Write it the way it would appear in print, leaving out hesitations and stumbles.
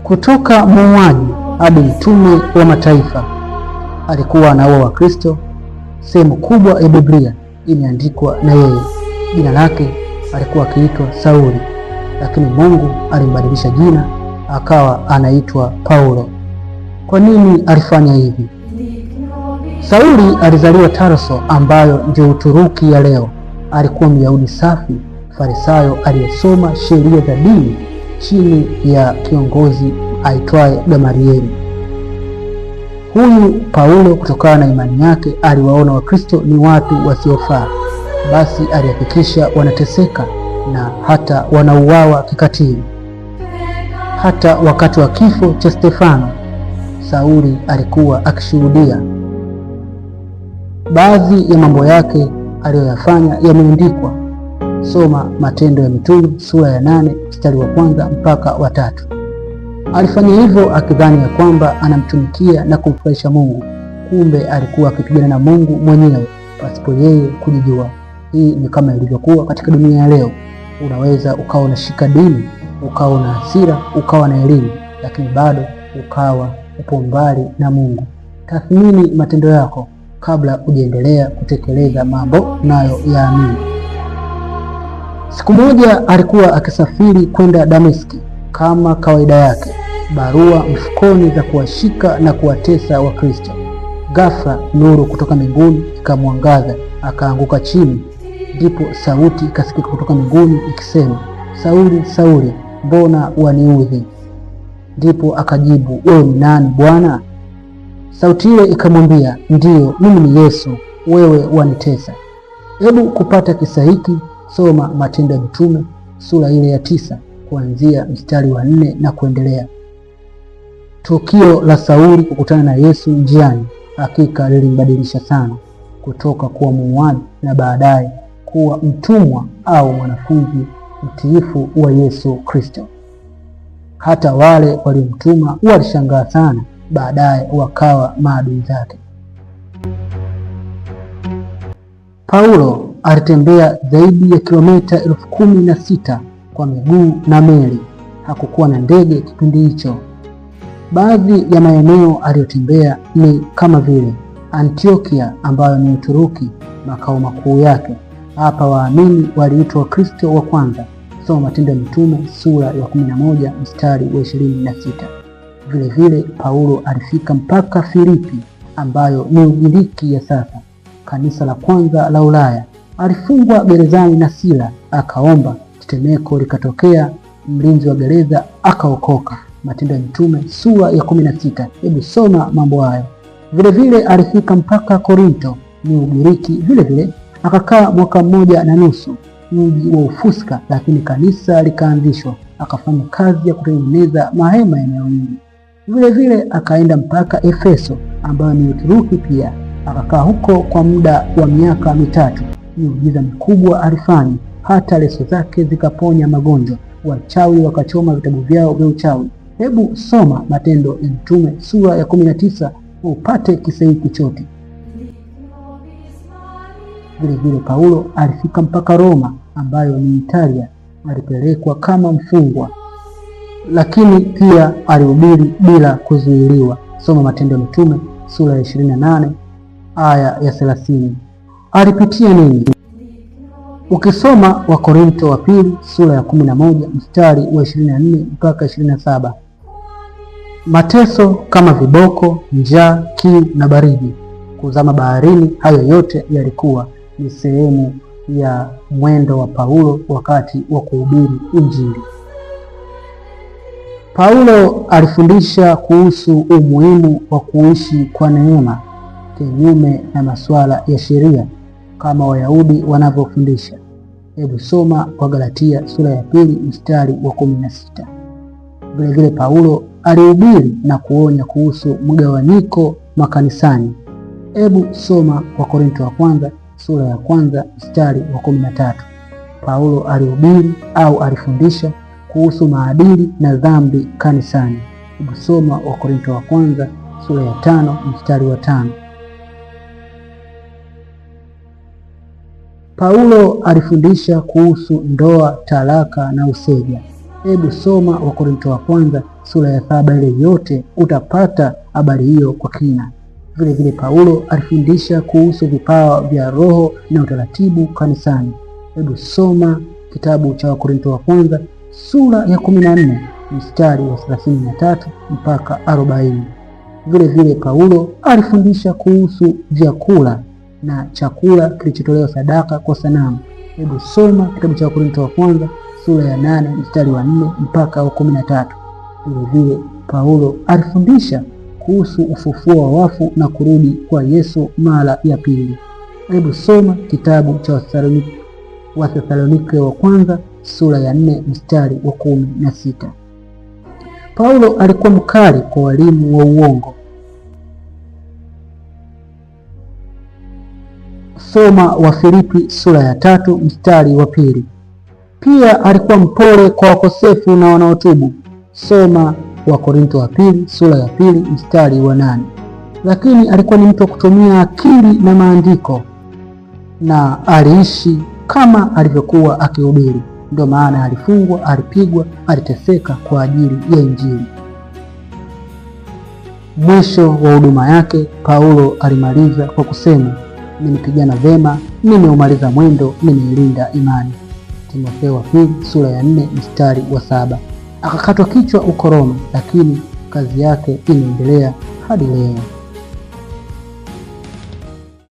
Kutoka muuaji hadi mtume wa mataifa, alikuwa anaua Wakristo. Sehemu kubwa ya Biblia imeandikwa na yeye. Jina lake alikuwa akiitwa Sauli, lakini Mungu alimbadilisha jina akawa anaitwa Paulo. Kwa nini alifanya hivi? Sauli alizaliwa Tarso, ambayo ndio Uturuki ya leo. Alikuwa Myahudi safi, Farisayo aliyesoma sheria za dini chini ya kiongozi aitwaye Gamalieli. Huyu Paulo, kutokana na imani yake, aliwaona Wakristo ni watu wasiofaa, basi alihakikisha wanateseka na hata wanauawa kikatili. Hata wakati wa kifo cha Stefano, Sauli alikuwa akishuhudia. Baadhi ya mambo yake aliyoyafanya yameandikwa. Soma Matendo ya Mitume sura ya 8 mstari wa 1 mpaka wa 3. Alifanya hivyo akidhani ya kwamba anamtumikia na kumfurahisha Mungu, kumbe alikuwa akipigana na Mungu mwenyewe pasipo yeye kujijua. Hii ni kama ilivyokuwa katika dunia ya leo. Unaweza ukawa unashika dini, ukawa na hasira, ukawa na elimu, lakini bado ukawa upo mbali na Mungu. Tathmini matendo yako kabla hujaendelea kutekeleza mambo nayo yaamini. Siku moja alikuwa akisafiri kwenda Dameski kama kawaida yake, barua mfukoni za kuwashika na kuwatesa Wakristo. Ghafla nuru kutoka mbinguni ikamwangaza, akaanguka chini. Ndipo sauti ikasikika kutoka mbinguni ikisema, Sauli, Sauli, mbona waniudhi? Ndipo akajibu, wewe ni nani Bwana? Sauti ile ikamwambia, ndiyo, mimi ni Yesu, wewe wanitesa. Hebu kupata kisa hiki, soma Matendo ya Mitume sura ile ya 9 kuanzia mstari wa 4 na kuendelea. Tukio la Sauli kukutana na Yesu njiani hakika lilimbadilisha sana, kutoka kuwa muuaji na baadaye kuwa mtumwa au mwanafunzi mtiifu wa Yesu Kristo. Hata wale waliomtuma walishangaa sana, baadaye wakawa maadui zake. Paulo alitembea zaidi ya kilomita 16,000 kwa miguu na meli. Hakukuwa na ndege kipindi hicho. Baadhi ya maeneo aliyotembea ni kama vile Antiokia, ambayo ni Uturuki, makao makuu yake. Hapa waamini waliitwa Wakristo wa kwanza. Soma Matendo ya Mitume sura ya 11 mstari wa 26. Vile vile Paulo alifika mpaka Filipi, ambayo ni Ugiriki ya sasa, kanisa la kwanza la Ulaya. Alifungwa gerezani na Sila akaomba, tetemeko likatokea, mlinzi wa gereza akaokoka. Matendo ya Mitume sura ya 16. Hebu soma mambo hayo. Vile vile alifika mpaka Korinto, ni Ugiriki vile vile, akakaa 1.5 mji wa ufuska, lakini kanisa likaanzishwa. Akafanya kazi ya kutengeneza mahema eneo hili. Vile vile akaenda mpaka Efeso, ambayo ni Uturuki pia, akakaa huko kwa muda wa miaka 3. Miujiza mikubwa alifanya, hata leso zake zikaponya magonjwa. Wachawi wakachoma vitabu vyao vya uchawi. Hebu soma Matendo ya Mitume sura ya 19 upate kisa hiki chote. Vile vile Paulo alifika mpaka Roma, ambayo ni Italia. Alipelekwa kama mfungwa, lakini pia alihubiri bila kuzuiliwa. Soma Matendo ya Mitume sura ya 28 aya ya 30. Alipitia nini? Ukisoma Wakorinto wa pili sura ya 11 mstari wa 24 mpaka 27. Mateso kama viboko, njaa, kiu na baridi, kuzama baharini, hayo yote yalikuwa ni sehemu ya mwendo wa Paulo wakati wa kuhubiri Injili. Paulo alifundisha kuhusu umuhimu wa kuishi kwa neema, kinyume na masuala ya sheria kama Wayahudi wanavyofundisha. Hebu soma Wagalatia sura ya 2 mstari wa 16. Vile vile Paulo alihubiri na kuonya kuhusu mgawanyiko makanisani. Hebu soma Wakorinto wa kwanza sura ya 1 mstari wa 13. Paulo alihubiri au alifundisha kuhusu maadili na dhambi kanisani. Hebu soma Wakorinto wa kwanza sura ya 5 mstari wa 5. Paulo alifundisha kuhusu ndoa, talaka na useja. Hebu soma Wakorinto wa kwanza sura ya 7 ile yote utapata habari hiyo kwa kina. Vile vile Paulo alifundisha kuhusu vipawa vya Roho na utaratibu kanisani. Hebu soma kitabu cha Wakorintho wa kwanza sura ya 14 mstari wa 33 mpaka 40. Vile vile Paulo alifundisha kuhusu vyakula na chakula kilichotolewa sadaka kwa sanamu. Hebu soma kitabu cha Wakorintho wa kwanza sura ya 8 mstari wa 4 mpaka wa 13. Vile vile Paulo alifundisha kuhusu ufufuo wa wafu na kurudi kwa Yesu mara ya pili. Hebu soma kitabu cha Wathesalonike wa kwanza sura ya 4 mstari wa 16. Paulo alikuwa mkali kwa walimu wa uongo. Soma Wafilipi sura ya 3 mstari wa 2. Pia alikuwa mpole kwa wakosefu na wanaotubu. Soma Wakorintho wa pili sura ya 2 mstari wa 8. Lakini alikuwa ni mtu wa kutumia akili na maandiko na aliishi kama alivyokuwa akihubiri. Ndio maana alifungwa, alipigwa, aliteseka kwa ajili ya Injili. Mwisho wa huduma yake, Paulo alimaliza kwa kusema, nimepigana vema, nimeumaliza mwendo, nimeilinda imani. Timotheo wa pili sura ya 4 mstari wa 7. Akakatwa kichwa uko Roma, lakini kazi yake inaendelea hadi leo.